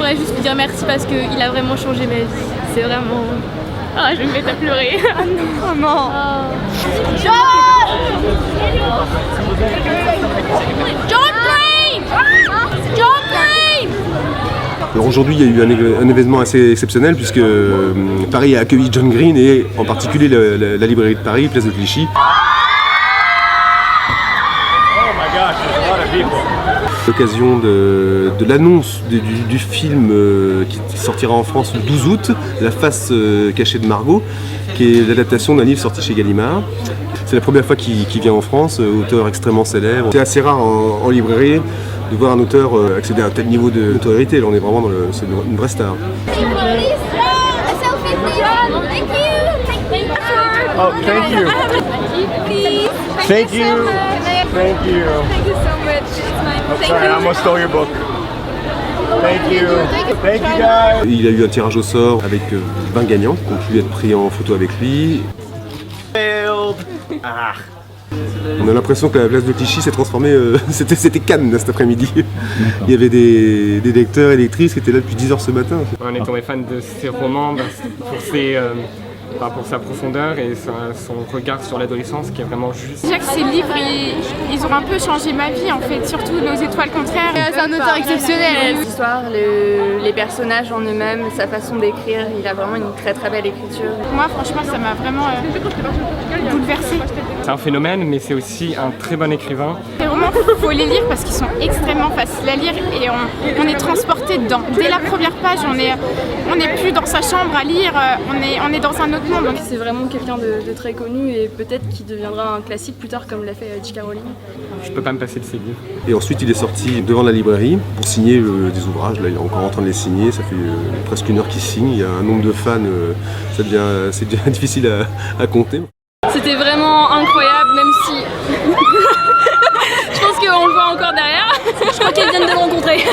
j'aimerais juste lui dire merci parce qu'il a vraiment changé ma vie. C'est vraiment... Ah, je vais me mettre à pleurer. Oh non. John! John Green! John Green! Alors aujourd'hui, il y a eu un événement assez exceptionnel puisque Paris a accueilli John Green et en particulier la librairie de Paris, place de Clichy. L'occasion de l'annonce du film qui sortira en France le 12 août, La face cachée de Margot, qui est l'adaptation d'un livre sorti chez Gallimard. C'est la première fois qu'il vient en France, auteur extrêmement célèbre. C'est assez rare en librairie de voir un auteur accéder à un tel niveau de notoriété. Là, on est vraiment c'est une vraie star. Oh, thank you. Thank you. Thank you. Thank you so much. I'm sorry, I almost stole your book. Thank you. Thank you guys. Il a eu un tirage au sort avec 20 gagnants qui ont pu être pris en photo avec lui. On a l'impression que la place de Clichy s'est transformée, c'était Cannes cet après-midi. Il y avait des lecteurs et lectrices qui étaient là depuis 10h ce matin. On est tombé fan de ses romans pour sa profondeur et son regard sur l'adolescence qui est vraiment juste. Déjà que ces livres, ils ont un peu changé ma vie en fait, surtout Nos étoiles contraires. C'est un auteur exceptionnel. L'histoire, les personnages en eux-mêmes, sa façon d'écrire, il a vraiment une très très belle écriture. Moi franchement ça m'a vraiment bouleversée. C'est un phénomène mais c'est aussi un très bon écrivain. Les romans, il faut les lire parce qu'ils sont extrêmement faciles à lire et on est transporté dedans. Dès la première page, on n'est plus dans sa chambre à lire, on est dans un autre monde. C'est vraiment quelqu'un de très connu et peut-être qu'il deviendra un classique plus tard comme l'a fait J.K. Rowling. Je peux pas me passer de ses livres. Et ensuite, il est sorti devant la librairie pour signer des ouvrages. Là, il est encore en train de les signer. Ça fait presque 1 heure qu'il signe. Il y a un nombre de fans, c'est devient difficile à compter. C'était vraiment incroyable, même si je pense qu'on le voit encore derrière. Je crois qu'ils viennent de le rencontrer.